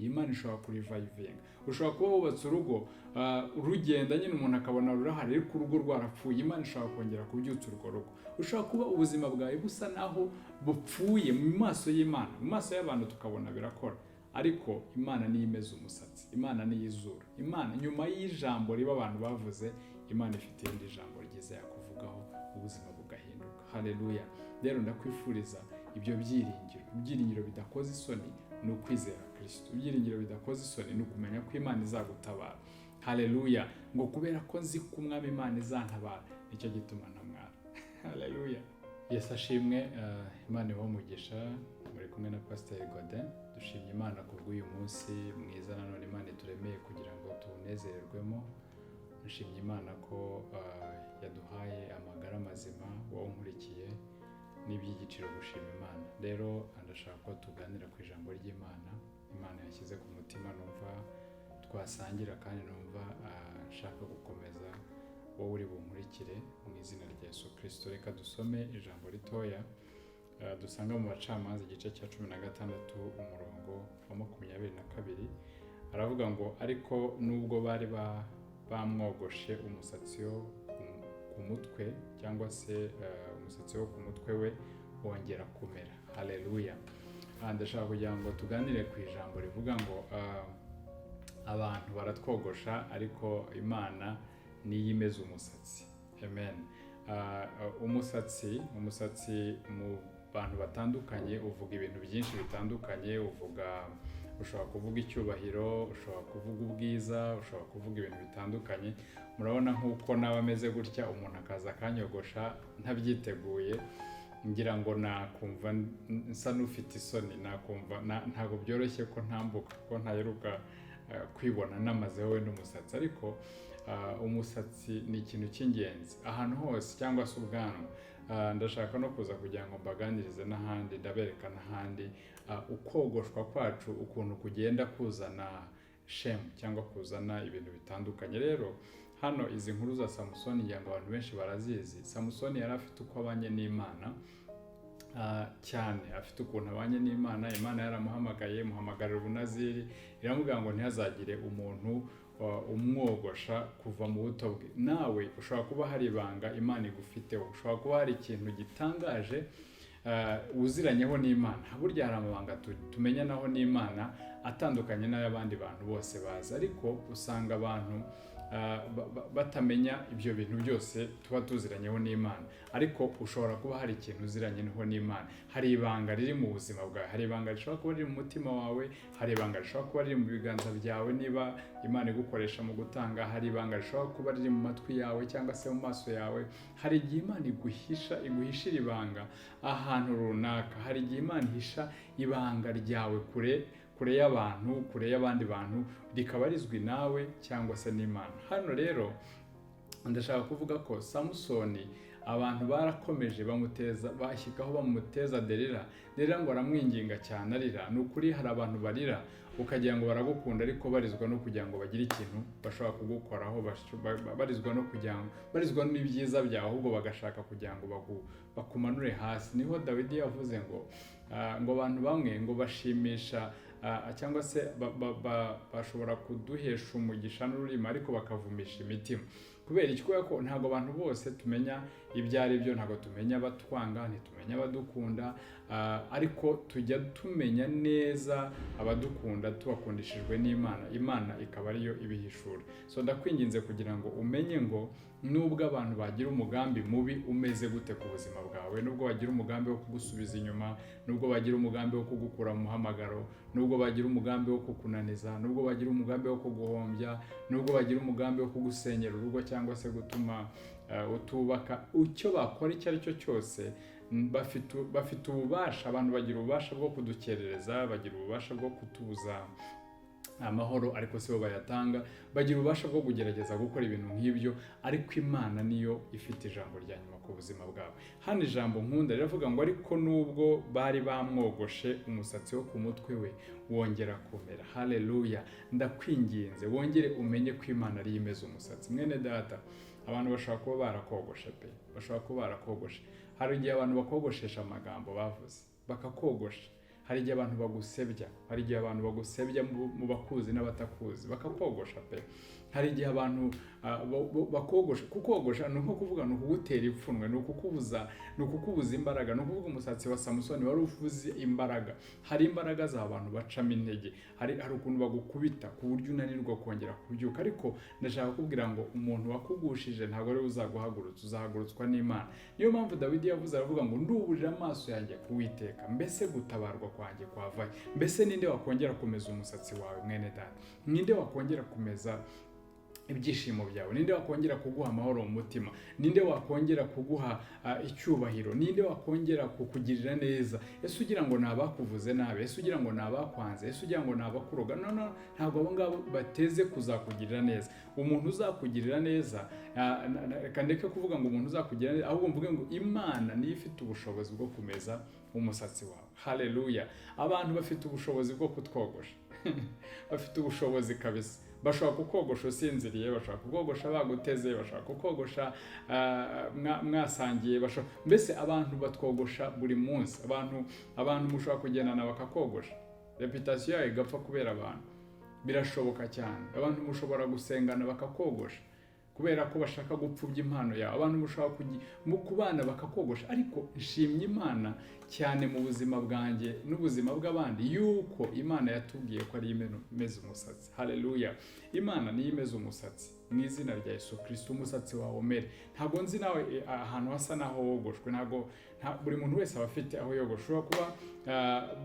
Imana ishobora kurivayivinga. Ushobora kuba wubatse urugo rugenda nyine umuntu akabona rurahari ariko urugo rwarapfuye, Imana ishobora kongera kubyutsa urwo rugo. Ushobora kuba ubuzima bwawe busa naho bupfuye mu maso y'Imana, mu maso y'abantu tukabona birakora, ariko Imana niyo imeza umusatsi, Imana niyo izura. Imana nyuma y'ijambo riba abantu bavuze, Imana ifite irindi jambo ryiza yakuvugaho, ubuzima bugahinduka. Haleluya. Rero ndakwifuriza ibyo ibyiringiro bidakoze isoni ni ukwizera Kristo. Ibyiringiro bidakoze isoni ni ukumenya ko Imana izagutabara. Haleluya. Ngo kubera ko nzi ko Umwami Imana izantabara, nicyo gituma ntamwara. Haleluya. Yesu ashimwe. Imana ibahe umugisha. Muri kumwe na Pastor GAUDIN. Dushimye Imana kubw'uyu munsi mwiza nanone Imana ituremeye kugira ngo tunezererwemo. Dushimye Imana ko yaduhaye amagara mazima, wowe unkurikiye n'iby'igiciro gushima Imana. Rero ndashaka ko tuganira ku ijambo ry'Imana. Imana yashyize ku mutima numva twasangira, kandi numva nshaka gukomeza wowe uri bunkurikire mu izina rya Yesu Kristo. Reka dusome ijambo ritoya dusanga mu Bacamanza igice cya 16 umurongo wa 22. Aravuga ngo ariko nubwo bari bamwogoshe umusatsi wo ku mutwe, cyangwa se umusatsi wo ku mutwe we wongera kumera. Haleluya. Ndashaka kugira ngo tuganire ku ijambo rivuga ngo abantu baratwogosha ariko Imana niyo imeza umusatsi. Amen. Umusatsi mu bantu batandukanye uvuga ibintu byinshi bitandukanye. Ushobora kuvuga icyubahiro, ushobora kuvuga ubwiza, ushobora kuvuga ibintu bitandukanye. Murabona nkuko naba ameze gutya umuntu akaza akanyogosha ntabyiteguye, ngira ngo nakumva nsa n'ufite isoni, nakumva ntago byoroshye ko ntambuka, ko ntayeruka kwibona namaze wowe n'umusatsi. Ariko umusatsi ni ikintu cy'ingenzi ahantu hose, cyangwa se ubwanwa. Ndashaka no kuza kugira ngo mbaganirize n'ahandi, ndabereka n'ahandi ukogoshwa kwacu ukuntu kugenda kuzana shame cyangwa kuzana ibintu bitandukanye. Rero hano izi nkuru za Samusoni ngira ngo abantu benshi barazizi. Samusoni yari afite uko abanye n'Imana cyane, afite ukuntu abanye n'Imana. Imana yaramuhamagaye, muhamagarira ubunaziri, iramubwira ngo ntihazagire umuntu umwogosha kuva mu buto bwe. Nawe ushobora kuba hari ibanga Imana igufiteho, ushobora kuba hari ikintu gitangaje uziranyeho n'Imana. Burya hari amabanga tumenya naho n'Imana atandukanye n'ay'abandi bantu bose bazi, ariko usanga abantu batamenya ibyo bintu byose tuba tuziranyeho n'Imana. Ariko ushobora kuba hari ikintu uziranyeho n'Imana, hari ibanga riri mu buzima bwawe, hari ibanga rishobora kuba riri mu mutima wawe, hari ibanga rishobora kuba riri mu biganza byawe niba Imana igukoresha mu gutanga, hari ibanga rishobora kuba riri mu matwi yawe cyangwa se mu maso yawe. Hari igihe Imana iguhishira ibanga ahantu runaka, hari igihe Imana ihisha ibanga ryawe kure y'abantu, kure y'abandi bantu, rikaba rizwi nawe cyangwa se n'Imana. Hano rero ndashaka kuvuga ko Samusoni abantu barakomeje bashyikaho bamuteza Delila ngo aramwinginga cyane arira. Ni ukuri hari abantu barira ukagira ngo baragukunda, ariko barizwa no kugira ngo bagire ikintu bashobora kugukoraho, barizwa no kugira ngo barizwa n'ibyiza byawe, ahubwo bagashaka kugira ngo bakumanure hasi. Niho Dawidi yavuze ngo abantu bamwe ngo bashimisha cyangwa se bashobora kuduhesha umugisha n'ururimi, ariko bakavumisha imitima. Kubera iki? Ko ntago abantu bose tumenya ibyo ari byo, ntago tumenya abatwanga, ntitumenya abadukunda, ariko tujya tumenya neza abadukunda tubakundishijwe n'Imana. Imana ikaba ariyo ibihishura. So ndakwinginze kugira ngo umenye ngo nubwo abantu bagira umugambi mubi umeze gute ku buzima bwawe, nubwo bagira umugambi wo kugusubiza inyuma, nubwo bagira umugambi wo kugukura mu muhamagaro, nubwo bagira umugambi wo kukunaniza, nubwo bagira umugambi wo kuguhombya, nubwo bagira umugambi wo kugusenyera urugo cyangwa se gutuma utubaka, icyo bakora icyo ari cyo cyose, bafite ububasha. Abantu bagira ububasha bwo kudukerereza, bagira ububasha bwo kutubuza amahoro, ariko sibo bayatanga. Bagira ububasha bwo kugerageza gukora ibintu nk'ibyo, ariko Imana niyo ifite ijambo rya nyuma ku buzima bwawe. Hano ijambo nkunda riravuga ngo ariko nubwo bari bamwogoshe umusatsi wo ku mutwe we wongera kumera. Haleluya. Ndakwinginze wongere umenye ko Imana ari imeza umusatsi. Mwene data, abantu bashobora kuba barakogoshe pe, bashobora kuba barakogoshe. Hari igihe abantu bakogoshesha amagambo bavuze bakakogosha, hari igihe abantu bagusebya hari igihe abantu bagusebya mu bakuzi n'abatakuzi bakakogosha pe. Hari igihe abantu bakogosha, kukogosha ni nko kuvuga ni ukugutera ipfunwe, ni ukukubuza imbaraga, ni ukuvuga umusatsi wa Samusoni wari uvuze imbaraga. Hari imbaraga z'abantu bacamo intege, hari ukuntu bagukubita ku buryo unanirwa kongera kubyuka. Ariko ndashaka kubwira ngo umuntu wakugushije ntabwo ari uzaguhagurutsa, uzahagurutswa n'Imana. Niyo mpamvu Dawidi yavuze aravuga ngo nduburira amaso yanjye kuwiteka, mbese gutabarwa kwanjye kwavaye. Mbese ninde wakongera kumeza umusatsi wawe mwene data? Ninde wakongera kumeza ibyishimo byawe? Ninde wakongera kuguha amahoro mu mutima? Ninde wakongera kuguha icyubahiro? Ninde wakongera kukugirira neza? Ese ugira ngo nabakuvuze nabe? Ese ugira ngo nabakwanze? Ese ugira ngo nabakuroga? No, ntabwo abo ngabo bateze kuzakugirira neza. Umuntu uzakugirira neza, kandeke kuvuga ngo umuntu uzakugirira neza, ahubwo mvuge ngo Imana niyo ifite ubushobozi bwo kumeza umusatsi wawe. Haleluya. Abantu bafite ubushobozi bwo kutwogosha. Bafite ubushobozi kabisa. Bashobora kukogosha usinziriye, bashobora kukogosha baguteze, bashobora kukogosha mwasangiye, mbese abantu batwogosha buri munsi. Abantu mushobora kugendana bakakogosha, reputation yawe igapfa kubera abantu. Birashoboka cyane. Abantu mushobora gusengana bakakogosha kubera ko bashaka gupfubya impano yawe. Abantu mushobora mu kubana bakakogosha. Ariko nshimye Imana cyane mu buzima bwanjye n'ubuzima bw'abandi yuko Imana yatubwiye ko ari imeza umusatsi. Haleluya. Imana niyo imeza umusatsi mu izina rya Yesu Kristo. Umusatsi wawe umere. Ntabwo nzi nawe ahantu hasa naho wogoshwe. Buri muntu wese aba afite aho yogosha. Ushobora kuba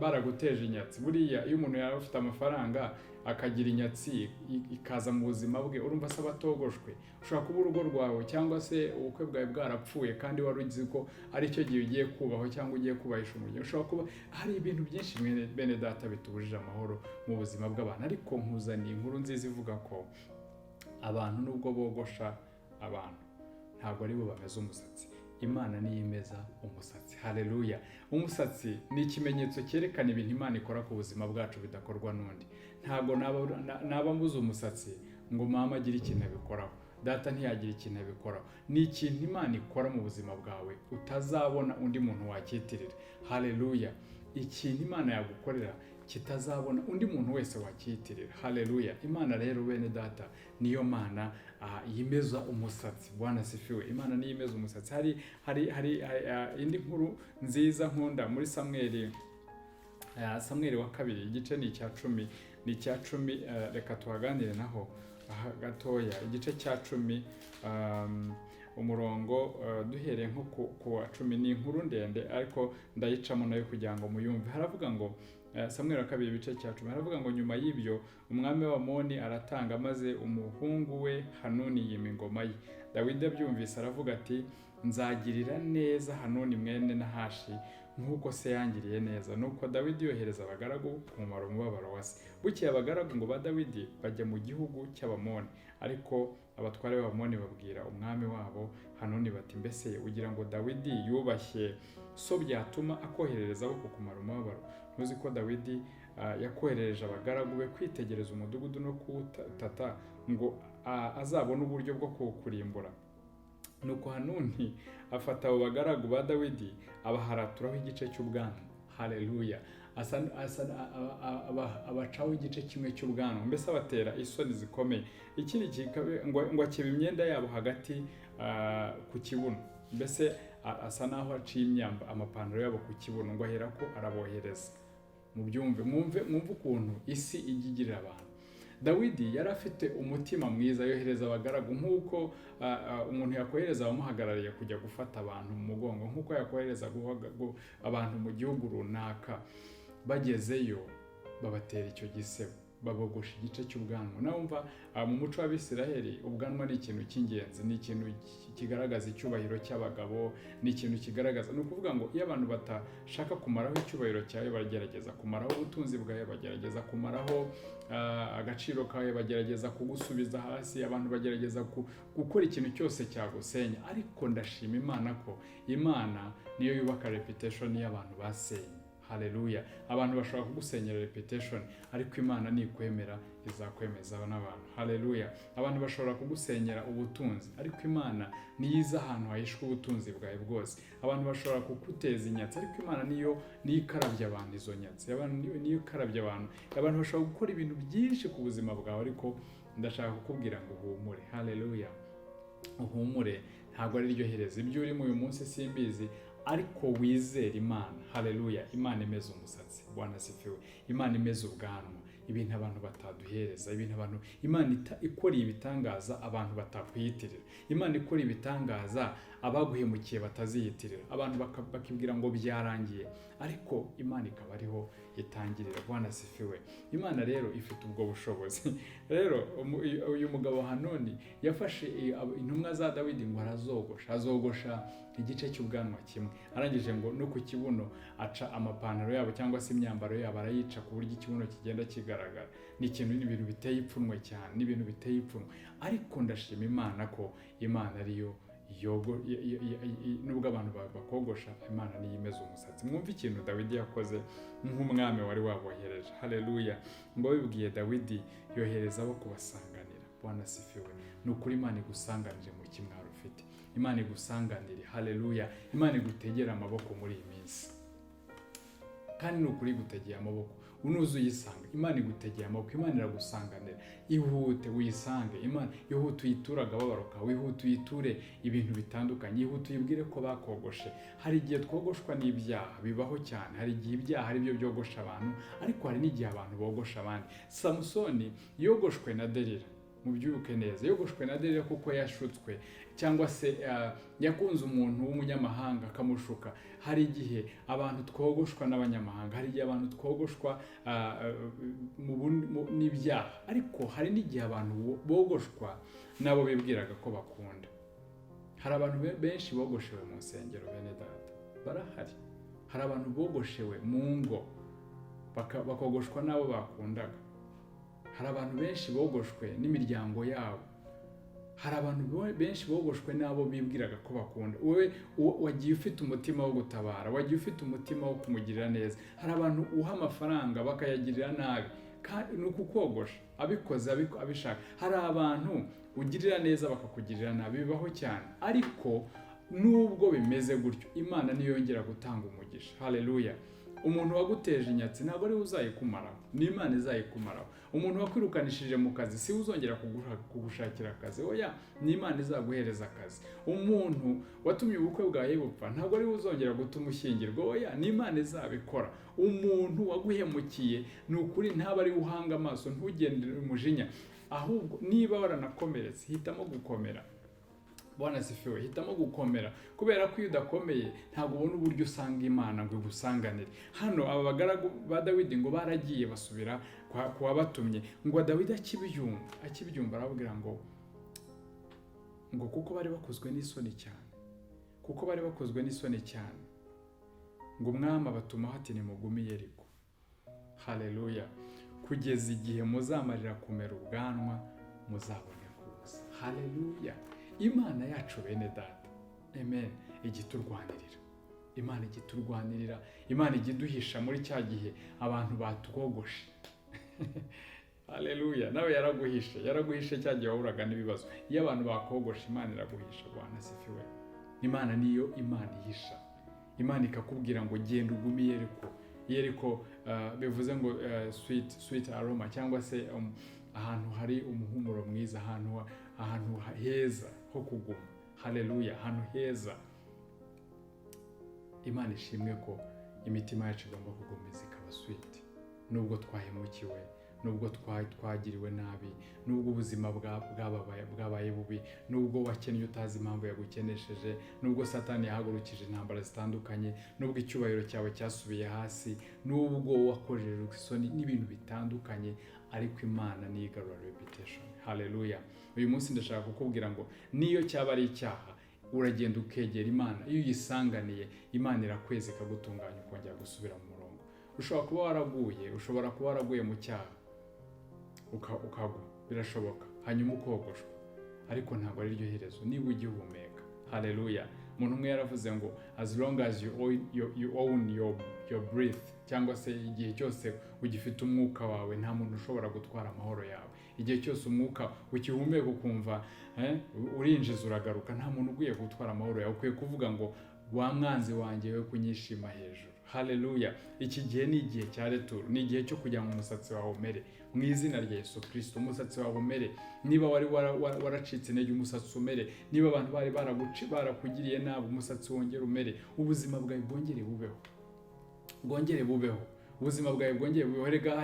baraguteje inyatsi. Buriya iyo umuntu yaba afite amafaranga akagira inyatsi ikaza mu buzima bwe, urumva asaba atogoshwe. Ushobora kuba urugo rwawe cyangwa se ubukwe bwawe bwarapfuye kandi wari uzi ko ari cyo gihe ugiye kubaho cyangwa ugiye kubahisha umuryango. Ushobora kuba hari ibintu byinshi bene data bitubujije amahoro mu buzima bw'abantu. Ariko nkuzaniye inkuru nziza ivuga ko abantu nubwo bogosha abantu ntabwo ari bo bameze umusatsi. Imana niyo imeza umusatsi. Haleluya. Umusatsi ni ikimenyetso cyerekana ibintu Imana ikora ku buzima bwacu bidakorwa n'undi. Ntabwo naba mbuze umusatsi ngo mama agire ikintu abikoraho, data ntiyagira ikintu abikoraho. Ni ikintu Imana ikora mu buzima bwawe utazabona undi muntu wakitirira. Haleluya. Ikintu Imana yagukorera kitazabona undi muntu wese wakitirira. Haleluya. Imana rero bene data niyo Mana yimeza umusatsi. Bwana sifiwe. Imana niyo imeza umusatsi. Hari indi nkuru nziza nkunda muri Samweli wa kabiri, igice ni icya 10, reka tuhaganire naho gatoya. Igice cya 10 umurongo duhereye nko ku wa 10. Ni inkuru ndende ariko ndayicamo nayo kugira ngo muyumve. Haravuga ngo Samweli wa kabiri ibice cya 10 haravuga ngo nyuma y'ibyo umwami w'Abamoni aratanga maze umuhungu we Hanuni yima ingoma ye. Dawidi abyumvise aravuga ati nzagirira neza Hanuni mwene Nahashi nk'uko se yangiriye neza. Nuko Dawidi yohereza abagaragu kumara umubabaro wa se. Bukeye abagaragu ngo ba Dawidi bajya mu gihugu cy'Abamoni. Ariko abatware b'Abamoni babwira umwami wabo Hanuni bati mbese ugira ngo Dawidi yubashye so byatuma akoherereza abo kumara umubabaro? Ntuzi ko Dawidi yakoherereje abagaragu be kwitegereza umudugudu no kuwutata ngo azabone uburyo bwo kuwukurimbura. Nuko Hanuni afata abo bagaragu ba Dawidi abaharaturaho igice cy'ubwanwa. Haleluya. Abacaho igice kimwe cy'ubwanwa, mbese abatera isoni zikomeye. Ikindi ngo akiba imyenda yabo hagati ku kibuno, mbese asa naho aciye amapantaro yabo ku kibuno, ngo ahera ko arabohereza. Mwumve ukuntu isi igirira abantu. Dawidi yari afite umutima mwiza, yohereza abagaragu nk'uko umuntu yakohereza abamuhagarariye kujya gufata abantu mu mugongo, nk'uko yakohereza abantu mu gihugu runaka. Bagezeyo babatera icyo gisebo, babogosha igice cy'ubwanwa. Nawumva mu muco w'Abisiraheli ubwanwa ni ikintu cy'ingenzi, ni ikintu kigaragaza icyubahiro cy'abagabo, ni ikintu kigaragaza. Ni ukuvuga ngo iyo abantu batashaka kumaraho icyubahiro cyawe bagerageza kumaraho ubutunzi bwawe, bagerageza kumaraho agaciro kawe, bagerageza kugusubiza hasi. Abantu bagerageza gukora ikintu cyose cyagusenya. Ariko ndashima Imana ko Imana niyo yubaka reputation y'abantu basenye. haleluya. Abantu bashobora kugusenyera reputation, ariko Imana nikwemera izakwemeza n'abantu, haleluya. Abantu bashobora kugusenyera ubutunzi, ariko Imana niyiza ahantu hahishwe ubutunzi bwawe bwose. Abantu bashobora kuguteza inyatsi, ariko Imana niyo ikarabya abantu izo nyatsi. Niyo ikarabya abantu. Abantu bashobora gukora ibintu byinshi ku buzima bwawe, ariko ndashaka kukubwira ngo uhumure, haleluya. Uhumure, ntabwo ari ryo herezo. Ibyo urimo uyu munsi simbizi, ariko wizere Imana, haleluya. Imana imeze umusatsi, Bwana asifiwe. Imana imeze ubwanwa, ibintu abantu bataduhereza, ibintu abantu, Imana ikora ibitangaza abantu batakwiyitirira. Imana ikora ibitangaza abaguhemukiye bataziyitirira. Abantu bakibwira ngo byarangiye, ariko Imana ikaba ariho itangirira. Bwana asifiwe. Imana rero ifite ubwo bushobozi. Rero uyu mugabo Hanoni yafashe intumwa za Dawidi ngo azogosha igice cy'ubwanwa kimwe, arangije ngo no ku kibuno aca amapantaro yabo cyangwa se imyambaro yabo arayica ku buryo ikibuno kigenda kigaragara. Ni ibintu biteye ipfunwe cyane, n'ibintu biteye ipfunwe, ariko ndashima Imana ko Imana ariyo nubwo abantu bakogosha, Imana niyo imeze umusatsi. Mwumva ikintu Dawidi yakoze nk'umwami wari wabohereje, haleluya. Ngo bibwiye Dawidi yohereza abo kubasanganira. Bwana asifiwe. Ni ukuri Imana igusanganire mu kimwaro ufite, Imana igusanganire, haleluya. Imana igutegera amaboko muri iyi minsi, kandi ni ukuri gutegeye amaboko. Unuze uyisanga, Imana igutegeye amaboko, Imana iragusanganira. Ihute uyisange Imana, ihute uyiture akababaro kawe, ihute uyiture ibintu bitandukanye, ihute uyibwire ko bakogoshe. Hari igihe twogoshwa n'ibyaha, bibaho cyane. Hari igihe ibyaha ari byo byogosha abantu, ariko hari n'igihe abantu bogosha abandi. Samusoni yogoshwe na Delila, mubyuke neza, yogoshwe na Delila kuko yashutswe, cyangwa se yakunze umuntu w'umunyamahanga akamushuka. Hari igihe abantu twogoshwa n'abanyamahanga, hari igihe abantu twogoshwa n'ibyaha, ariko hari n'igihe abantu bogoshwa nabo bibwiraga ko bakunda. Hari abantu benshi bogoshewe mu nsengero, bene data barahari. Hari abantu bogoshewe mu ngo bakogoshwa n'abo bakundaga. Hari abantu benshi bogoshwe n'imiryango yabo. Hari abantu benshi bogoshwe n'abo bibwiraga ko bakunda. Wowe wagiye ufite umutima wo gutabara, wagiye ufite umutima wo kumugirira neza. Hari abantu uha amafaranga bakayagirira nabi, ni ukukogosha, abikoze abishaka. Hari abantu ugirira neza bakakugirira nabi, bibaho cyane. Ariko nubwo bimeze gutyo, Imana niyo yongera gutanga umugisha, haleluya. Umuntu waguteje inyatsi ntabwo ari uzayikumaraho, ni Imana izayikumaraho. Umuntu wakwirukanishije mu kazi si uzongera kugushakira akazi, oya, ni Imana izaguhereza akazi. Umuntu watumye ubukwe bwawe bupfa ntabwo ari uzongera gutuma ushyingirwa, oya, ni Imana izabikora. Umuntu waguhemukiye ni ukuri ntaba ari uhanga amaso, ntugendere umujinya, ahubwo niba waranakomeretse hitamo gukomera. Bwana asifiwe. Hitamo gukomera, kubera ko iyo udakomeye ntabwo ubona uburyo usanga Imana ngo igusanganire. Hano aba bagaragu ba Dawidi ngo baragiye basubira ku wabatumye, ngo Dawidi akibyumva arababwira ngo kuko bari bakozwe n'isoni cyane, ngo umwami abatuma ati nimugume i Yeriko, haleluya, kugeza igihe muzamarira kumera ubwanwa muzabone kuza, haleluya. Imana yacu bene data, amen, igiturwanirira. Imana igiturwanirira, Imana igiduhisha muri cya gihe abantu batwogoshe. Haleluya. Nawe yaraguhishe cya gihe wahuraga n'ibibazo. Iyo abantu bakogoshe, Imana iraguhisha. Bwana asifiwe. Imana niyo Imana ihisha. Imana ikakubwira ngo genda ugume i Yeriko. Yeriko bivuze ngo sweet aroma, cyangwa se ahantu hari umuhumuro mwiza, ahantu heza ho kuguma, haleluya, ahantu heza. Imana ishimwe ko imitima yacu igomba kugomeza ikaba sweet, nubwo twahemukiwe, nubwo twagiriwe nabi, nubwo ubuzima bwabaye bubi, nubwo wakennye utazi impamvu yagukenesheje, nubwo Satani yahagurukije intambara zitandukanye, nubwo icyubahiro cyawe cyasubiye hasi, nubwo wakojeje isoni n'ibintu bitandukanye, ariko Imana niyo igarura reputation, haleluya. Uyu munsi ndashaka kukubwira ngo niyo cyaba ari icyaha, uragenda ukegera Imana. Iyo uyisanganiye, Imana irakweza ikagutunganya ukongera gusubira mu murongo. Ushobora kuba waraguye mu cyaha ukagwa, birashoboka, hanyuma ukogoshwa, ariko ntabwo ari ryo herezo niba ugihumeka, haleluya. Umuntu umwe yaravuze ngo as long as you own your breath, cyangwa se igihe cyose ugifite umwuka wawe nta muntu ushobora gutwara amahoro yawe. Igihe cyose umwuka ukihumeka ukumva urinjiza uragaruka, nta muntu ugiye gutwara amahoro yawe. Ukwiye kuvuga ngo wa mwanzi wanjye we kunyishima hejuru. Haleluya. Iki gihe ni igihe cya returu, ni igihe cyo kugira ngo umusatsi wawe umere mu izina rya Yesu Kristo. Umusatsi wawe umere, niba wari waracitse intege umusatsi umere, niba abantu bari barakugiriye nabi umusatsi wongere umere, ubuzima bwawe bwongere bubeho, ubuzima bwawe bwongere bubeho. Rega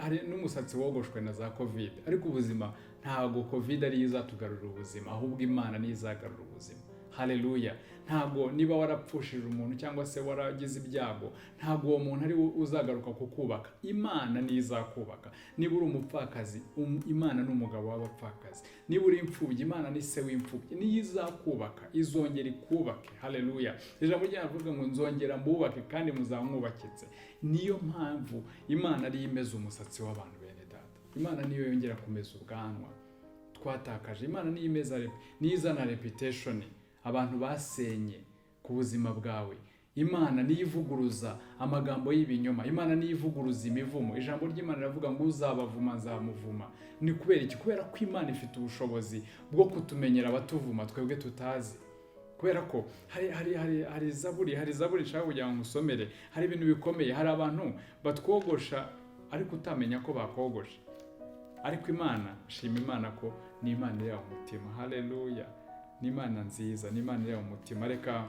hari n'umusatsi wogoshwe na za covid, ariko ubuzima ntago covid ari izatugarurira ubuzima, ahubwo Imana ni izagarura ubuzima. Haleluya. Ntago niba warapfushije umuntu cyangwa se waragize ibyago, ntago uwo muntu ari uzagaruka kukubaka, Imana ni izakubaka. Niba uri umupfakazi, Imana ni umugabo w'abapfakazi. Niba uri imfubyi, Imana ni se w'imfubyi, ni izakubaka, izongera ikubake. Haleluya. Ijambo ry'Imana ngo nzongera mbubake kandi muzamwubakitse. Niyo mpamvu Imana ari imeza umusatsi w'abantu bene data. Imana niyo yongera kumeza ubwanwa twatakaje. Imana ni imeza, ni izana reputation abantu basenye ku buzima bwawe. Imana ni ivuguruza amagambo y'ibinyoma. Imana ni ivuguruza imivumo. Ijambo ry'Imana riravuga ngo uzabavuma nzamuvuma. Ni kubera iki? Kubera ko Imana ifite ubushobozi bwo kutumenyera abatuvuma twebwe tutazi. Kubera ko hari zaburi nshaka kugira ngo musomere. Hari ibintu bikomeye. Hari abantu batwogosha ariko utamenya ko bakogosha. Ariko Imana, shima Imana ko ni Imana iri mu mutima. Haleluya. Ni Imana nziza, ni Imana iri mu mutima. Reka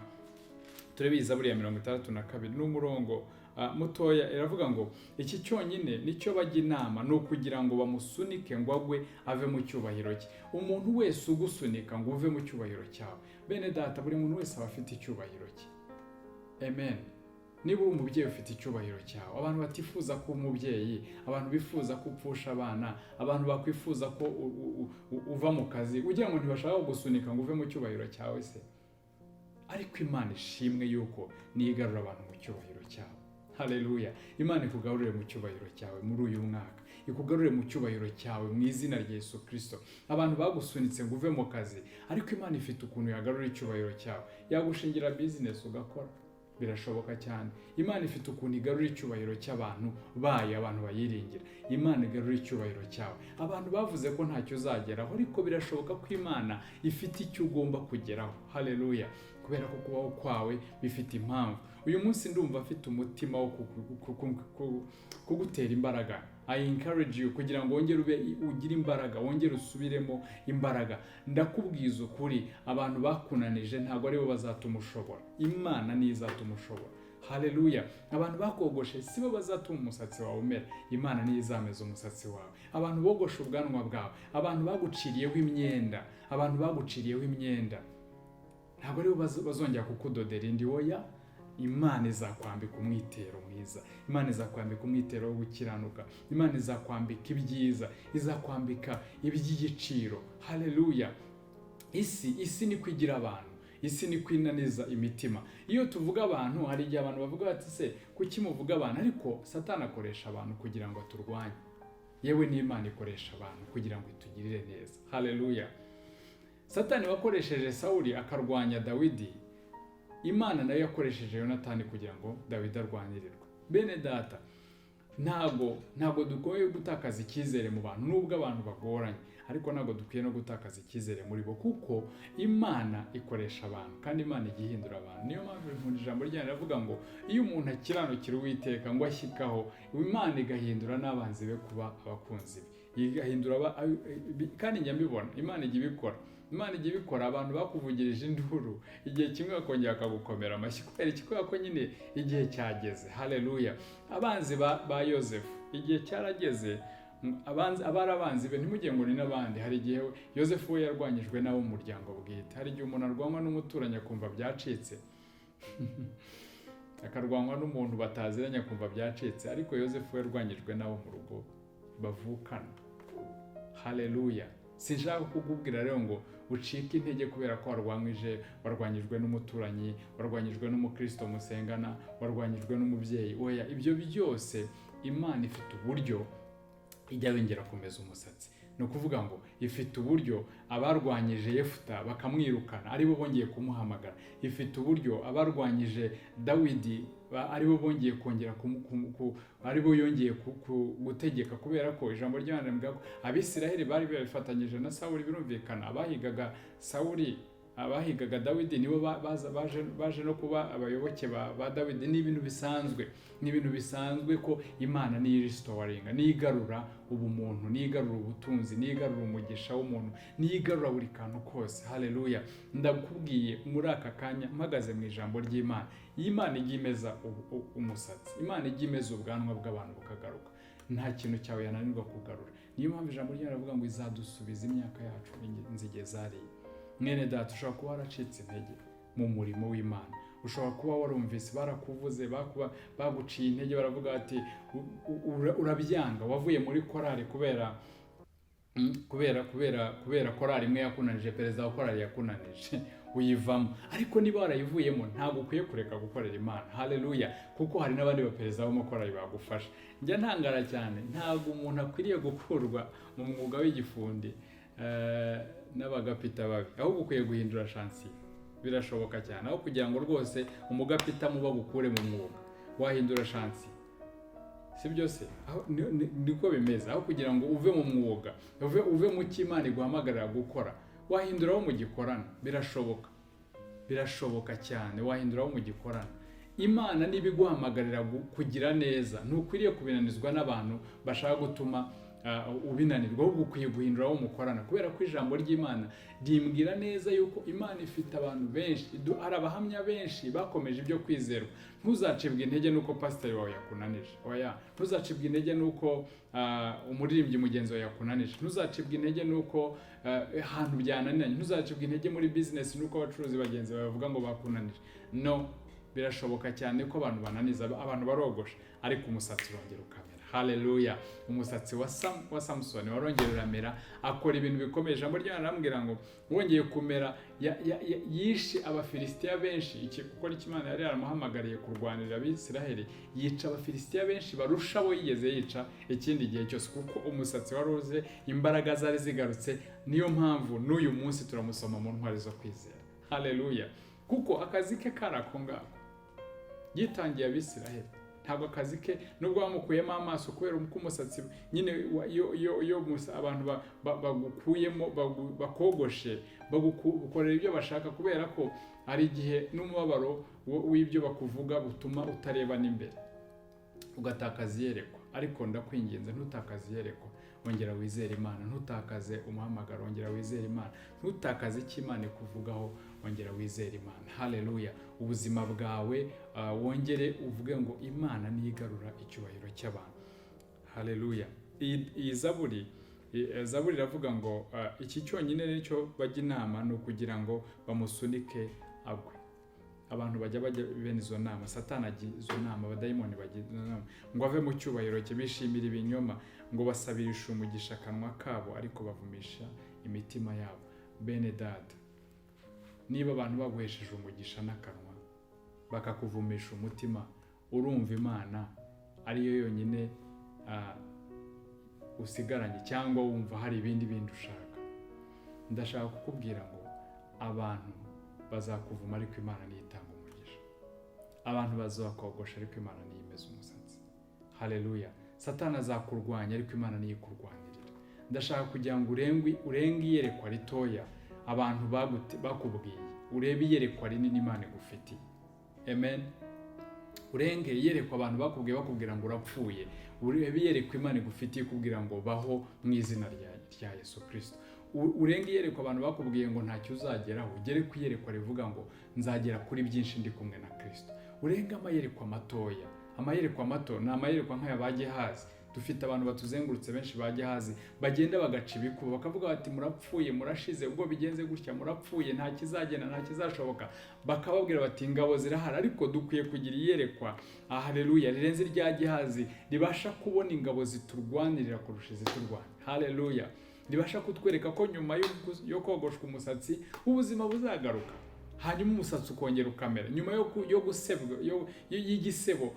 turebe Zaburi ya 62 n'umurongo mutoya. Iravuga ngo iki cyonyine nicyo bajya inama, no kugira ngo bamusunike ngo agwe ave mu cyubahiro cye. Umuntu wese ugusunika ngo uve mu cyubahiro cyawe. Bene data, buri muntu wese aba afite icyubahiro cye. Amen. Niba uri umubyeyi ufite icyubahiro cyawe, abantu batifuza ko umubyeyi, abantu bifuza ko upfusha abana, abantu bakwifuza ko uva mu kazi, ugira ngo ntibashaka gusunika ngo uve mu cyubahiro cyawe se. Ariko Imana ishimwe yuko nigarura abantu mu cyubahiro cyawe. Haleluya. Imana ikugarurire mu cyubahiro cyawe muri uyu mwaka, ikugarurire mu cyubahiro cyawe mu izina rya Yesu Kristo. Abantu bagusunitse ngo uve mu kazi, ariko Imana ifite ukuntu yagarura icyubahiro cyawe. Yagushingira business ugakora, birashoboka cyane. Imana ifite ukuntu igarura icyubahiro cy'abantu bayo, abantu bayiringira. Imana igarura icyubahiro cyawe. Abantu bavuze ko ntacyo uzageraho, ariko birashoboka ko Imana ifite icyo ugomba kugeraho. Haleluya. Kubera ko kubaho kwawe bifite impamvu. Uyu munsi ndumva afite umutima wo kugutera imbaraga. I encourage you kugira ngo wongere ugire imbaraga, wongere usubiremo imbaraga. Ndakubwiza ukuri, abantu bakunanije ntago ari bo bazatuma ushobora. Imana ni izatuma ushobora. Haleluya. Abantu bakogoshe sibo bazatuma umusatsi wawe umera. Imana ni izameza umusatsi wawe. Abantu bogosha ubwanwa bwawe, abantu baguciriyeho imyenda, ntago ari bo bazongera kukudodera indi. Oya, Imana izakwambika umwitero mwiza. Imana izakwambika umwitero wo gukiranuka. Imana izakwambika ibyiza, izakwambika iby'igiciro. Haleluya. Isi ni kwigira abantu, isi ni kwinaniza imitima. Iyo tuvuga abantu, hari igihe abantu bavuga bati se kuki muvuga abantu? Ariko Satani akoresha abantu kugira ngo aturwanye. Yewe n'Imana ikoresha abantu kugira ngo itugirire neza. Haleluya. Satani wakoresheje Sawuli akarwanya Dawidi, Imana nayo yakoresheje Yonatani kugira ngo Dawidi arwanirirwe. Bene data, ntago dukwiye gutakaza icyizere mu bantu, nubwo abantu bagoranye, ariko ntago dukwiye no gutakaza icyizere muri bo, kuko Imana ikoresha abantu kandi Imana igihindura abantu. Niyo mpamvu ijambo ryayo riravuga ngo iyo umuntu akiranukira Uwiteka ngo ashyikaho, Imana igahindura n'abanzi be kuba abakunzi be. Igahindura kandi njya mbibona Imana ijya ibikora. Imana ijya ibikora. Abantu bakuvugirije induru, igihe kimwe bakongera bakagukomera amashyi. Kubera iki? Kubera ko nyine igihe cyageze. Haleluya. Abanzi ba Yosefu, igihe cyarageze. Abari abanzi be ntimugire ngo ni n'abandi. Hari igihe Yosefu we yarwanyijwe n'abo mu muryango bwite. Hari igihe umuntu arwanywa n'umuturanyi akumva byacitse, akarwanywa n'umuntu bataziranye akumva byacitse. Ariko Yosefu we yarwanyijwe n'abo mu rugo bavukana. Haleluya. Sinshaka kukubwira rero ngo ucike intege kubera ko warwanyijwe n'umuturanyi, warwanyijwe n'umukristo musengana, warwanyijwe n'umubyeyi. Oya, ibyo byose Imana ifite uburyo ijya yongera kumeza umusatsi. No kuvuga ngo ifite uburyo abarwanyije Yefuta bakamwirukana aribo bongeye kumuhamagara. Ifite uburyo abarwanyije Dawidi aribo bongeye kongera aribo yongeye gutegeka, kubera ko ijambo ry'Imana rivuga ko Abisiraheli bari bifatanyije na Sawuli. Birumvikana abahigaga Sawuli, abahigaga Dawidi nibo baje no kuba abayoboke ba Dawidi. Ni ibintu bisanzwe, ni ibintu bisanzwe ko Imana ni restoringa, ni igarura ubumuntu, ni igarura ubutunzi, ni igarura umugisha w'umuntu, ni igarura buri kantu kose. Haleluya. Ndakubwiye muri aka kanya mpagaze mu ijambo ry'Imana, Imana ijya imeza umusatsi, Imana ijya imeza ubwanwa bw'abantu bukagaruka. Nta kintu cyawe yananirwa kugarura. Niyo mpamvu ijambo ry'Imana rivuga ngo izadusubiza imyaka yacu inzige zariye. Mwene data, ushobora kuba waracitse intege mu murimo w'Imana, ushobora kuba warumvise barakuvuze, baguciye intege, baravuga ati urabyanga, wavuye muri korali kubera korali imwe yakunanije, perezida wa korali yakunanije uyivamo. Ariko niba warayivuyemo ntabwo ukwiye kureka gukorera Imana. Haleluya. Kuko hari n'abandi baperezida b'amakorali bagufasha. Njya ntangara cyane, ntabwo umuntu akwiriye gukurwa mu mwuga w'igifundi n'abagapita babi, ahubwo ukwiye guhindura shansi. Birashoboka cyane, aho kugira ngo rwose umugapita muba gukure mu mwuga, wahindura shansi. Si byose niko bimeze. Aho kugira ngo uve mu mwuga, uve mu cy'Imana iguhamagarira gukora, wahinduraho mu gikorana. Birashoboka cyane, wahinduraho mu gikorana. Imana niba iguhamagarira kugira neza, ntukwiriye kubinanizwa n'abantu bashaka gutuma ubinanirwa, ahubwo ukwiye guhinduraho umukorana, kubera ko ijambo ry'Imana rimbwira neza yuko Imana ifite abantu benshi, hari abahamya benshi bakomeje ibyo kwizerwa. Ntuzacibwe intege nuko pasiteri wawe yakunanije, oya. Ntuzacibwe intege nuko umuririmbyi mugenzi wawe yakunanije. Ntuzacibwe intege nuko ahantu byananiranye. Ntuzacibwe intege muri business nuko abacuruzi bagenzi bawe bavuga ngo bakunanije. No, birashoboka cyane ko abantu bananiza, abantu barogosha, ariko umusatsi urongera ukamera. Haleluya. Umusatsi wa Samsoni warongera uramera, akora ibintu bikomeye. Ijambo ry'Imana arambwira ngo wongeye kumera, yishe Abafilisitiya benshi. Kuko Imana yari yaramuhamagariye kurwanira Abisiraheli, yica Abafilisitiya benshi barusha abo yigeze yica ikindi gihe cyose, kuko umusatsi waruze, imbaraga zari zigarutse. Niyo mpamvu n'uyu munsi turamusoma mu ntwari zo kwizera. Haleluya. Kuko akazi ke karako ngako yitangiye Abisiraheli. Ntabwo akazi ke nubwo bamukuyemo amaso, kubera ko umusatsi nyine yo abantu bagukuyemo, bakogoshe, bagukorera ibyo bashaka, kubera ko hari igihe n'umubabaro w'ibyo bakuvuga utuma utareba n'imbere, ugatakaza iyerekwa. Ariko ndakwinginze, ntutakaze iyerekwa, wongera wizere Imana. Ntutakaze umuhamagaro, wongera wizere Imana. Ntutakaze icyo Imana ikuvugaho, wongera wizere Imana. Haleluya. Ubuzima bwawe wongere uvuge ngo Imana nigarura icyubahiro cy'abantu. Haleluya. Iyi zaburi iravuga ngo iki cyonyine nicyo bajya inama, ni ukugira ngo bamusunike agwe. Abantu bajya bene izo nama, Satani ajya izo nama, abadayimoni bajya izo nama, ngo ave mu cyubahiro cye. Bishimira ibinyoma, ngo basabirisha umugisha akanwa kabo, ariko bavumisha imitima yabo. Bene data, niba abantu baguhesheje umugisha n'akanwa, bakakuvumisha umutima, urumva Imana ariyo yonyine usigaranye, cyangwa wumva hari ibindi ushaka? Ndashaka kukubwira ngo abantu bazakuvuma, ariko Imana niyo itanga umugisha. Abantu bazakogosha, ariko Imana niyo imeza umusatsi. Haleluya. Satani azakurwanya, ariko Imana niyo ikurwanirira. Ndashaka kugira ngo urenge iyerekwa ritoya abantu bakubwiye, urebe iyerekwa rinini Imana igufitiye. Amen. Urenge iyerekwa abantu bakubwira ngo urapfuye, urebe iyerekwa Imana igufitiye kubwira ngo baho mu izina rya Yesu Kristo. Urenge iyerekwa abantu bakubwiye ngo ntacyo uzageraho, ugere ku iyerekwa rivuga ngo nzagera kuri byinshi ndi kumwe na Kristo. Urenge amayerekwa matoya. Amayerekwa mato ni amayerekwa nk'aya ba Gehazi. Dufite abantu batuzengurutse benshi ba Gehazi, bagenda bagaca ibikuba, bakavuga bati murapfuye, murashize, ubwo bigenze gutya, murapfuye, nta kizagenda, nta kizashoboka. Bakababwira bati ingabo zirahari, ariko dukwiye kugira iyerekwa, haleluya, rirenze rya Gehazi, ribasha kubona ingabo ziturwanirira kurusha iziturwanya. Haleluya. Ribasha kutwereka ko nyuma yo kogoshwa umusatsi ubuzima buzagaruka. hanyuma umusatsi ukongera ukamera, nyuma yo gusebwa y'igisebo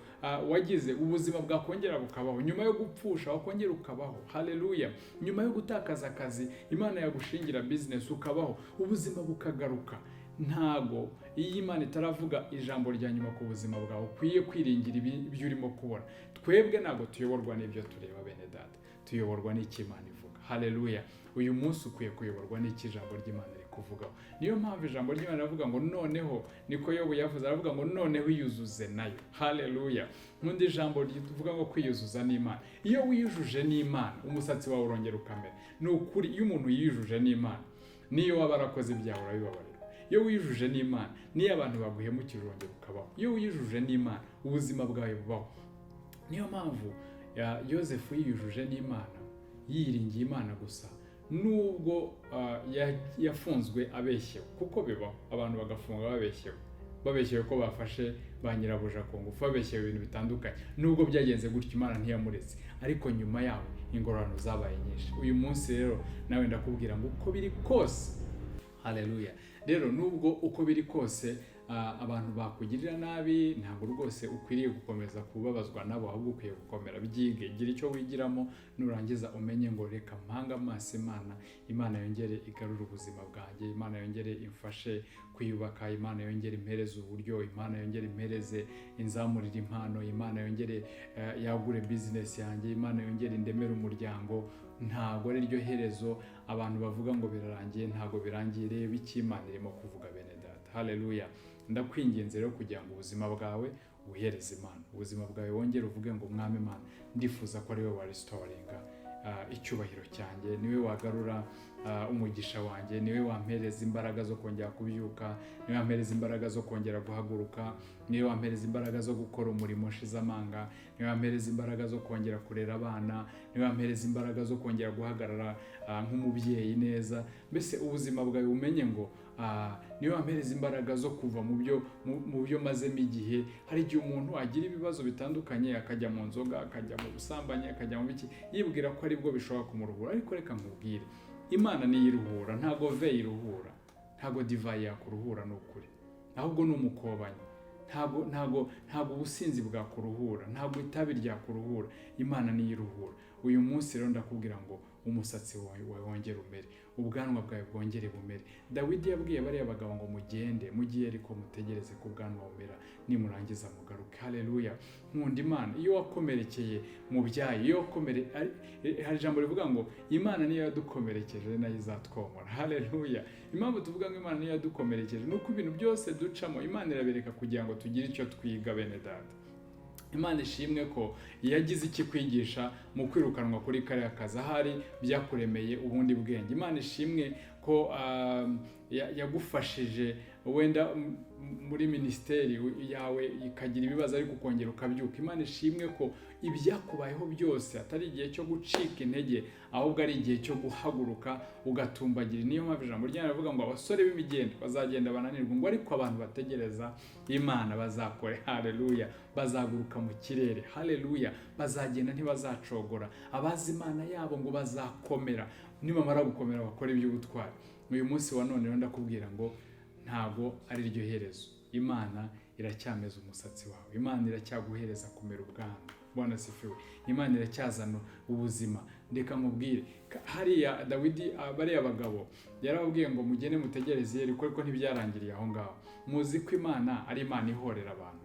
wagize ubuzima bwakongera bukabaho, nyuma yo gupfusha wakongera ukabaho, haleluya, nyuma yo gutakaza akazi Imana yagushingira business ukabaho, ubuzima bukagaruka. Ntago iyo Imana itaravuga ijambo rya nyuma ku buzima bwawe ukwiye kwiringira ibyo urimo kubona. Twebwe ntago tuyoborwa n'ibyo tureba bene data, tuyoborwa n'iki Imana ivuga, haleluya. Uyu munsi ukwiye kuyoborwa n'iki ijambo ry'Imana rikuvugaho. Niyo mpamvu ijambo ry'Imana ravuga ngo noneho, niko Yobu yavuze, aravuga ngo noneho iyuzuze nayo, haleluya. Nk'undi ijambo rivuga ngo kwiyuzuza n'Imana. Iyo wiyujuje n'Imana umusatsi wawe urongera ukamera. Ni ukuri iyo umuntu yiyujuje n'Imana, niyo waba arakoze ibyaha urabibabarira. Iyo wijuje n'Imana, niyo abantu baguhemukira urongera ukabaho. Iyo wijuje n'Imana, ubuzima bwawe bubaho. Niyo mpamvu Yosefu yiyujuje n'Imana, yiringiye Imana gusa, nubwo yafunzwe abeshyewe, kuko bibaho abantu bagafunga babeshyewe ko bafashe ba nyirabuja ku ngufu, babeshyewe ibintu bitandukanye. Nubwo byagenze gutyo Imana ntiyamuretse, ariko nyuma yaho ingororano zabaye nyinshi. Uyu munsi rero nawe ndakubwira ngo uko biri kose, haleluya, rero nubwo uko biri kose abantu bakugirira nabi, ntabwo rwose ukwiriye gukomeza kubabazwa nabo, ahubwo ukwiye gukomera, byige, gira icyo wigiramo, nurangiza umenye ngo reka mpanga amaso Imana yongere igarure ubuzima bwanjye, Imana yongere imfashe kwiyubaka, Imana yongere impereze uburyo, Imana yongere impereze inzamurira impano, Imana yongere yagure business yanjye, Imana yongere indemere umuryango. Ntago ari ryo herezo abantu bavuga ngo birarangiye, ntago birangiye. Reba icyo Imana irimo kuvuga bene data, haleluya. Ndakwinginze rero kugira ngo ubuzima bwawe uhereze Imana, ubuzima bwawe wongere uvuge ngo Mwami Imana, ndifuza ko ari wowe wa restoringa icyubahiro cyanjye, niwe wagarura umugisha wanjye, niwe wampereza imbaraga zo kongera kubyuka, niwe wampereza imbaraga zo kongera guhaguruka, niwe wampereza imbaraga zo gukora umurimo nshize amanga, niwe wampereza imbaraga zo kongera kurera abana, niwe wampereza imbaraga zo kongera guhagarara nk'umubyeyi neza. Mbese ubuzima bwawe umenye ngo niwe wampereza imbaraga zo kuva mu byo mazemo igihe. Hari igihe umuntu agira ibibazo bitandukanye, akajya mu nzoga, akajya mu busambanyi, akajya mu biki, yibwira ko aribwo bishobora kumuruhura. Ariko reka nkubwire, Imana niyo iruhura, ntago ve iruhura, ntago divayi yakuruhura, n'ukuri, ahubwo n'umukobanyi. Ntago ubusinzi bwakuruhura, ntago itabi ryakuruhura, Imana niyo iruhura. Uyu munsi rero ndakubwira ngo umusatsi wawe wongere umere, ubwanwa bwawe bwongere bumere. Dawidi yabwiye bariya bagabo ngo mugende, mugiye ariko mutegereze ko ubwanwa bumera, nimurangiza mugaruke, haleluya. Nkunda Imana. Iyo wakomerekeye mu byayo, iyo hari ijambo rivuga ngo Imana niyo yadukomerekeje nayo izatwomora, haleluya. Impamvu tuvuga ngo Imana niyo yadukomerekeje nuko ibintu byose ducamo Imana irabereka kugira ngo tugire icyo twiga bene data. Imana ishimwe ko yagize iki kwigisha mu kwirukanwa kuri kariya kazi, ahari byakuremeye ubundi bwenge. Imana ishimwe ko yagufashije wenda muri ministeri yawe ikagira ibibazo ariko ukongera ukabyuka. Imana ishimwe ko ibyakubayeho byose atari igihe cyo gucika intege, ahubwo ari igihe cyo guhaguruka ugatumbagira. Niyo mpamvu ijambo ry'Imana rivuga ngo abasore b'imigendo bazagenda bananirwa, ngo ariko abantu bategereza Imana bazakore, haleluya, bazaguruka mu kirere, haleluya, bazagenda ntibazacogora. Abazi Imana yabo ngo bazakomera, nibamara gukomera bakora iby'ubutwari. Uyu munsi wa none ndakubwira ngo ntago ari ryo herezo. Imana iracyameza umusatsi wawe, Imana iracyaguhereza kumera ubwanwa. Bwana sifiwe. Imana iracyazana ubuzima. Ndeka nkubwire, hariya Dawidi bariya bagabo yarababwiye ngo mugende mutegereze Yeriko, ariko ntibyarangiriye aho ngaho. Muzi ko Imana ari Imana ihorera abantu,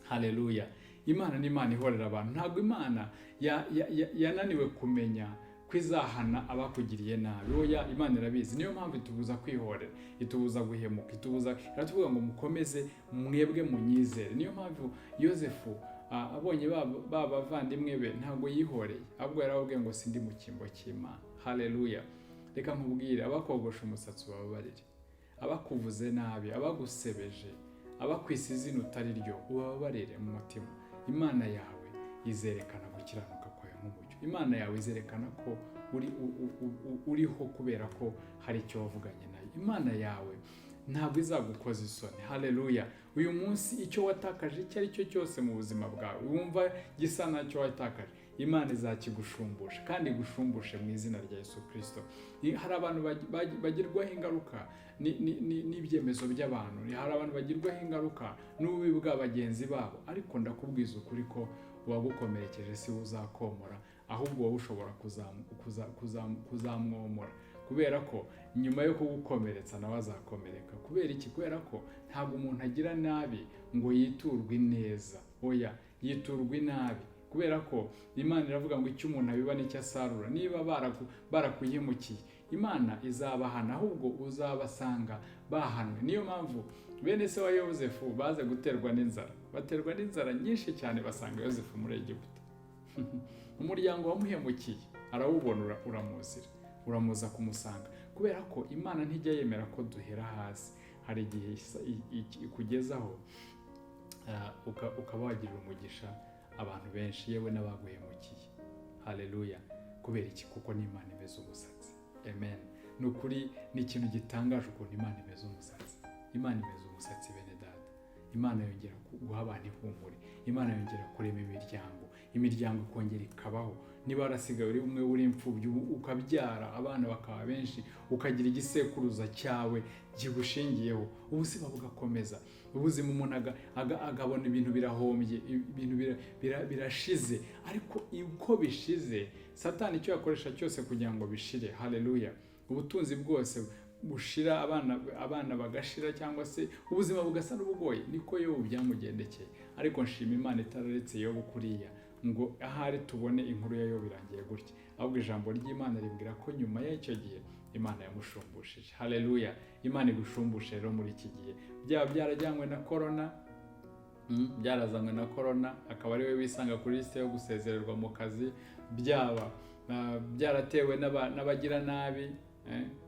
haleluya. Imana ni Imana ihorera abantu. Ntago Imana yananiwe kumenya kwizahana abakugiriye nabi. Oya, Imana irabizi. Niyo mpamvu itubuza kwihorera, itubuza guhemuka, iratuvuga ngo mukomeze mwebwe munyizere. Niyo mpamvu Yosefu abonye bavandimwe be ntago yihoreye, ahubwo yarababwiye ngo sindi mu cyimbo cy'Imana, haleluya. Reka nkubwire, abakogosha umusatsi bababarire, abakuvuze nabi, abagusebeje, abakwise izina utari ryo, ubabarire mu mutima. Imana yawe izerekana gukiranuka kwawe nk'umucyo. Imana yawe izerekana ko uriho kubera ko hari icyo wavuganye nayo. Imana yawe ntabwo izagukoza isoni, haleluya. Uyu munsi icyo watakaje icyo ari cyo cyose mu buzima bwawe wumva gisa nacyo watakaje, Imana izakigushumbusha kandi igushumbushe mu izina rya Yesu Kristo. Hari abantu bagirwaho ingaruka n'ibyemezo by'abantu, hari abantu bagirwaho ingaruka n'ububi bwa bagenzi babo, ariko ndakubwiza ukuri ko uwagukomerekeje si uzakomora, ahubwo wowe ushobora kuzamwomora, kubera ko nyuma yo kugukomeretsa nawe azakomereka. Kubera iki? Kubera ko ntabwo umuntu agira nabi ngo yiturwe neza, oya, yiturwe nabi. Kubera ko Imana iravuga ngo icyo umuntu abiba nicyo asarura. Niba barakuyimukiye, Imana izabahana, ahubwo uzabasanga bahanwe. Niyo mpamvu bene se wa Yozefu baze guterwa n'inzara, baterwa n'inzara nyinshi cyane, basanga Yozefu muri Egiputa. Umuryango wamuhemukiye arawubona, uramuza kumusanga, kubera ko Imana ntijya yemera ko duhera hasi. Hari igihe ikugezaho ukaba wagirira umugisha abantu benshi, yewe n'abaguhemukiye. Haleluya. Kubera iki? Kuko n'Imana imeze umusatsi. Amen. Nukuri ni ikintu gitangaje ukuntu Imana imeze umusatsi. Imana imeze umusatsi, bene data. Imana yongera guha abantu ihumure, Imana yongera kurema imiryango ikongera ikabaho. Niba warasigaye uri umwe uri imfubyi, ukabyara abana bakaba benshi, ukagira igisekuruza cyawe gigushingiyeho, ubuzima bugakomeza. Ubuzima umuntu agabona ibintu birahombye, ibintu birashize, ariko uko bishize Satani icyo yakoresha cyose kugira ngo bishire. Haleluya. Ubutunzi bwose bushira, abana bagashira, cyangwa se ubuzima bugasa n'ubugoye, niko Yobu byamugendekeye. Ariko nshima Imana itararetse Yobu kuriya ngo ahari tubone inkuru ya Yobu irangiye gutya, ahubwo ijambo ry'Imana rimbwira ko nyuma y'icyo gihe Imana yamushumbushije. Haleluya. Imana igushumbushe rero muri iki gihe. Byaba byarajyanywe na corona, byarazanywe na corona, akaba ari we wisanga kuri liste yo gusezererwa mu kazi, byaba byaratewe n'abagira nabi.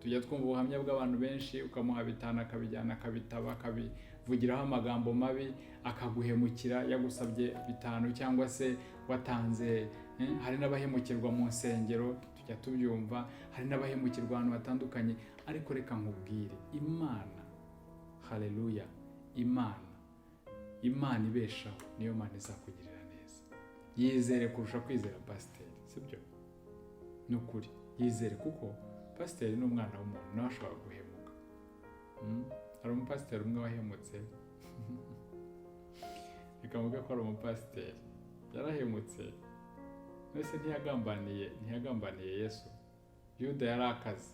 Tujya twumva ubuhamya bw'abantu benshi, ukamuha bitana akabijyana, akabitaba, akabivugiraho amagambo mabi, akaguhemukira yagusabye bitanu, cyangwa se watanze. Hari n'abahemukirwa mu nsengero, tujya tubyumva, hari n'abahemukirwa ahantu hatandukanye. Ariko reka nkubwire, Imana, haleluya, Imana ibeshaho, niyo Mana izakugirira neza. Yizere kurusha kwizera pasiteri, sibyo? Nukuri yizere, kuko pasiteri ni umwana w'umuntu, nawe ashobora guhemuka. Hari umupasiteri umwe wahemutse, bikavuga ko ari umupasiteri yarahemutse, mbese ntiyagambaniye Yesu. Yuda yari akazi,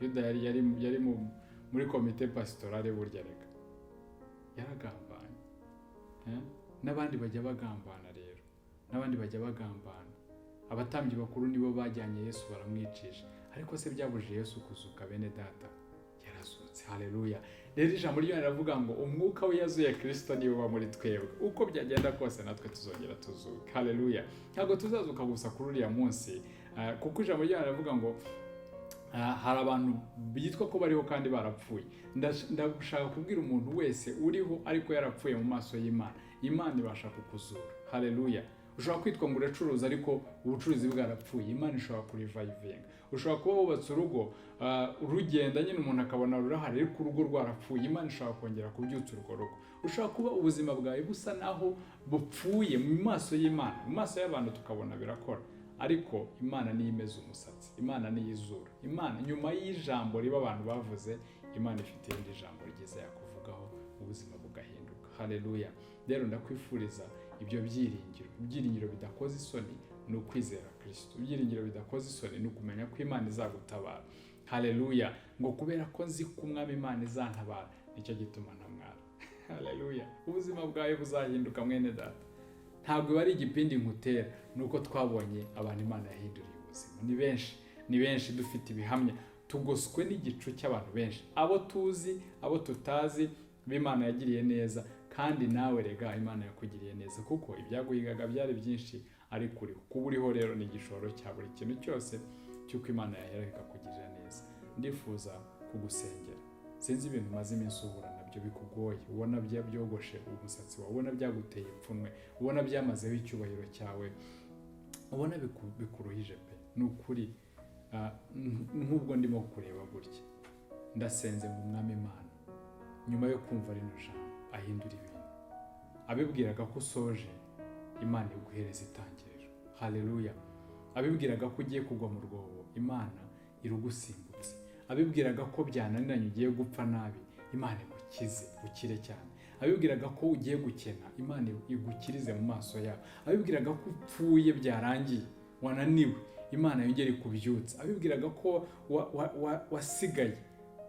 Yuda yari muri komite pasitorale, burya reka yaragambanye. N'abandi bajya bagambana rero, n'abandi bajya bagambana. Abatambyi bakuru nibo bajyanye Yesu baramwicisha, ariko se byabujije Yesu kuzuka, bene data? Yarazutse. Haleluya. Rero ijambo ry'Imana riravuga ngo umwuka we yazuye Kristo niwe uba muri twebwe. Uko byagenda kose natwe tuzongera tuzuka. Haleluya. Ntabwo tuzazuka gusa kuri uriya munsi, kuko ijambo ry'Imana riravuga ngo hari abantu bitwa ko bariho kandi barapfuye. Ndashaka kubwira umuntu wese uriho ariko yarapfuye mu maso y'Imana, Imana ibasha kukuzura. Haleluya. Ushobora kwitwa ngo uracuruza ariko ubucuruzi bwarapfuye, Imana ishobora kurivayivinga. Ushobora kuba wubatse urugo, urugenda nyine umuntu akabona rurahari ariko urugo rwarapfuye, Imana ishobora kongera kubyutsa urwo rugo. Ushobora kuba ubuzima bwawe busa naho bupfuye mu maso y'Imana, mu maso y'abantu tukabona birakora, ariko Imana niyo imeze umusatsi, Imana niyo izura. Imana nyuma y'ijambo riba abantu bavuze, Imana ifite irindi jambo ryiza yakuvugaho, ubuzima bugahinduka. Haleluya. Rero ndakwifuriza ibyo ibyiringiro bidakoze isoni ni ukwizera Kristo. Ibyiringiro bidakoze isoni ni ukumenya ko Imana izagutabara. Haleluya. Ngo kubera ko nzi ko Umwami Imana izantabara, nicyo gituma ntamwara. Haleluya. Ubuzima bwawe buzahinduka, mwene data. Ntabwo bari igipindi nkutera, nuko twabonye abantu Imana yahinduriye ubuzima. Ni benshi dufite ibihamya, tugoswe n'igicu cy'abantu benshi, abo tuzi, abo tutazi, b'Imana yagiriye neza. Kandi nawe rega, Imana yakugiriye neza, kuko ibyaguhigaga byari byinshi, ariko uriho. Kuba uriho rero ni igishoro cya buri kintu cyose cy'uko Imana yahera ikakugirira neza. Ndifuza kugusengera. Sinzi ibintu maze iminsi uhura nabyo bikugoye, ubona byogoshe umusatsi wawe, ubona byaguteye ipfunwe, ubona byamazeho icyubahiro cyawe, ubona bikuruhije pe. Ni ukuri, nk'ubwo ndimo kureba gutya, ndasenze mu Mwami Imana, nyuma yo kumva rino jambo, ahindura ibintu. Abibwiraga ko usoje, Imana iguhereza itangiriro. haleluya. Abibwiraga ko ugiye kugwa mu rwobo, Imana irugusimbutse. Abibwiraga ko byananiranye ugiye gupfa nabi, Imana igukize ukire cyane. Abibwiraga ko ugiye gukena, Imana igukirize mu maso yabo. Abibwiraga ko upfuye byarangiye, wananiwe, Imana yongere kubyutsa. Abibwiraga ko wasigaye,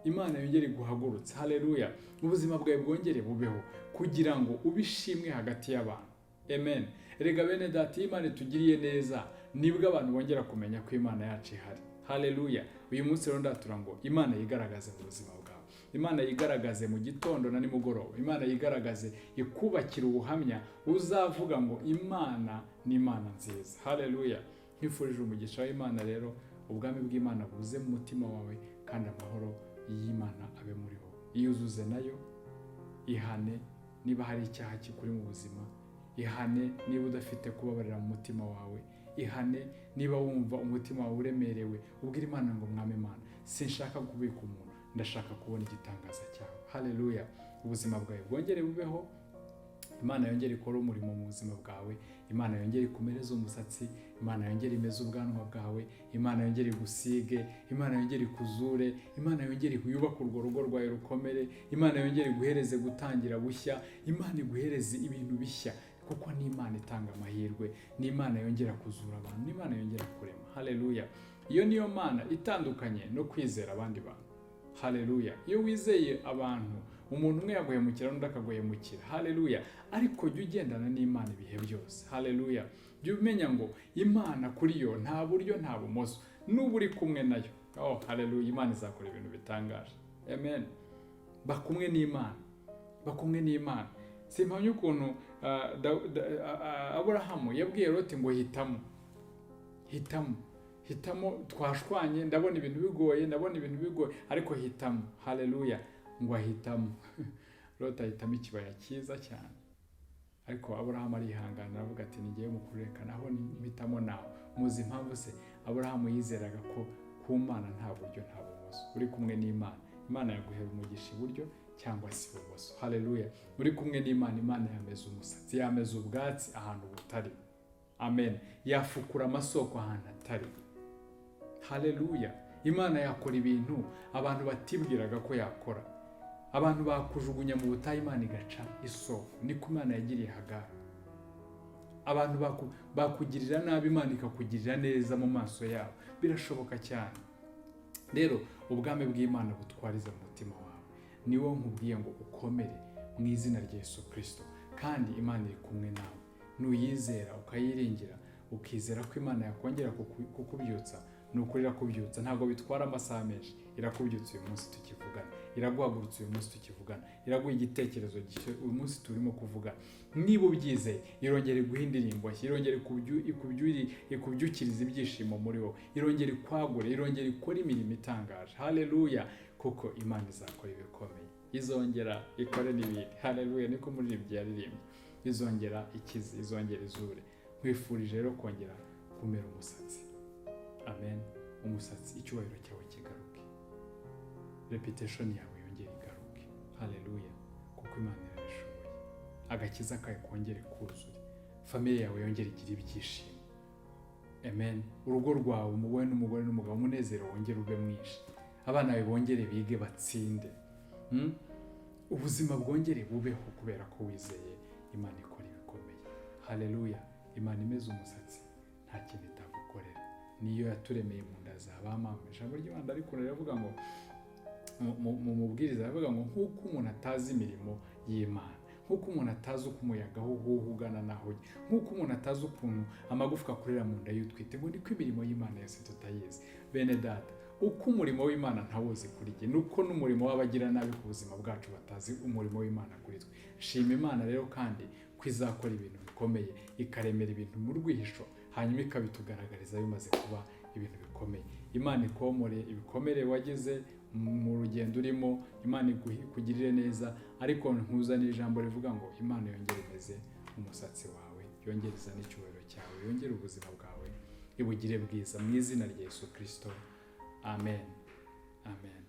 Imana yongere guhagurutsa. Haleluya. Ubuzima bwawe bwongere bubeho kugira ngo ubishimwe hagati y'abantu. Amen. Erega bene data, Imana itugiriye neza nibwo abantu bongera kumenya ko Imana yacu ihari. Haleluya. Uyu munsi rero ndatura ngo Imana yigaragaze mu buzima bwawe. Imana yigaragaze mu gitondo na nimugoroba. Imana yigaragaze ikubakira ubuhamya uzavuga ngo Imana ni Imana nziza. Haleluya. Nkwifurije umugisha w'Imana rero, ubwami bw'Imana buze mu mutima wawe kandi amahoro y'Imana abe muri wowe. Iyuzuze nayo, ihane niba hari icyaha kikuri mu buzima, ihane niba udafite kubabarira mu mutima wawe, ihane niba wumva umutima wawe uremerewe, ubwira Imana ngo mwami Imana, sinshaka kubika umuntu, ndashaka kubona igitangaza cyawe. Haleluya. Ubuzima bwawe bwongere bubeho, Imana yongere ikora umurimo mu buzima bwawe, Imana yongere ikumereze umusatsi, Imana yongere imeze ubwanwa bwawe, Imana yongere igusige, Imana yongere ikuzure, Imana yongere yubake urwo rugo rwawe rukomere, Imana yongere iguhereze gutangira bushya, Imana iguhereze ibintu bishya, kuko ni Imana itanga amahirwe, ni Imana yongera kuzura abantu, ni Imana yongera kurema. Haleluya. Iyo niyo Mana itandukanye no kwizera abandi bantu. Haleluya. Iyo wizeye abantu, umuntu umwe yaguhemukira n'undi akaguhemukira. Haleluya. Ariko jya ugendana n'Imana ibihe byose. Haleluya. Jya umenya ngo Imana kuri yo nta buryo nta bumoso, n'ubu uri kumwe nayo. Oh, haleluya. Imana izakora ibintu bitangaje. Amen. Bakumwe n'Imana. Bakumwe n'Imana. Simpamye ukuntu Aburahamu yabwiye Loti ngo hitamo, twashwanye, ndabona ibintu bigoye, ariko hitamo. Haleluya. Ngo ahitamo. Loti ahitamo ikibaya cyiza cyane, ariko Aburahamu arihangana aravuga ati nigiye mukureka naho mpitamo nawe. Muzi impamvu se? Aburahamu yizeraga ko ku Mana nta buryo nta bumoso. Uri kumwe n'Imana, Imana yaguhera umugisha iburyo cyangwa se ibumoso. Haleluya. Uri kumwe n'Imana, Imana yameza umusatsi, yameza ubwatsi ahantu butari. Amen. Yafukura amasoko ahantu atari. Haleluya. Imana yakora ibintu abantu batibwiraga ko yakora. Abantu bakujugunya mu butayu, Imana igaca isoko. Niko Imana yagiriye Hagari. Abantu bakugirira nabi, Imana ikakugirira neza mu maso yabo. Birashoboka cyane. Rero ubwami bw'Imana butwarize mu mutima wawe. Niwo nkubwiye ngo ukomere mu izina rya Yesu Kristo, kandi Imana iri kumwe nawe. Nuyizera ukayiringira, ukizera ko Imana yakongera kukubyutsa, nukuri irakubyutsa. Ntabwo bitwara amasaha menshi, irakubyutsa uyu munsi tukivugana, iraguhagurutsa uyu munsi tukivugana, iraguha igitekerezo uyu munsi turimo kuvugana. Niba ubyizeye, irongera iguha indirimbo, irongera ikubyukiriza ibyishimo muri wowe, irongera ikwagure, irongera ikora imirimo itangaje. Haleluya. Kuko Imana izakora ibikomeye, izongera ikore n'ibindi. Haleluya. Niko umuririmbyi yaririmbye, izongera ikize, izongera izure. Nkwifurije rero kongera kumera umusatsi. Amen. Umusatsi, icyubahiro cyawe kigaruke, reputation yawe yongere igaruke. Haleluya. Kuko Imana irabishoboye. Agakiza kawe kongere kuzure, famille yawe yongere igira ibyishimo. Amen. Urugo rwawe, umugore n'umugabo, umunezero wongere ube mwinshi, abana bawe bongere bige batsinde, ubuzima bwongere bubeho kubera ko wizeye Imana ikora ibikomeye. Haleluya. Imana imeze umusatsi, nta kintu itagukorera. Niyo yaturemeye mu nda za ba mama. Ijambo ry'Imana ariko riravuga ngo mu mubwiriza aravuga ngo nk'uko umuntu atazi imirimo y'Imana, nk'uko umuntu atazi uko umuyaga ugana naho, nk'uko umuntu atazi ukuntu amagufwa akorera mu nda y'utwite, ngo niko imirimo y'Imana yose tutayizi. Bene data, uko umurimo w'Imana ntawuzi kuri jye, nuko n'umurimo w'abagira nabi ku buzima bwacu batazi umurimo w'Imana kuri twe. Shima Imana rero kandi ko izakora ibintu bikomeye, ikaremera ibintu mu rwihisho, hanyuma ikabitugaragariza bimaze kuba ibintu bikomeye. Imana ikomore ibikomere wagize mu rugendo urimo, Imana ikugirire neza. Ariko nkuzanira ijambo rivuga ngo Imana yongere imeze umusatsi wawe, yongereza n'icyubahiro cyawe, yongere ubuzima bwawe ibugire bwiza mu izina rya Yesu Kristo. Amen. Amen.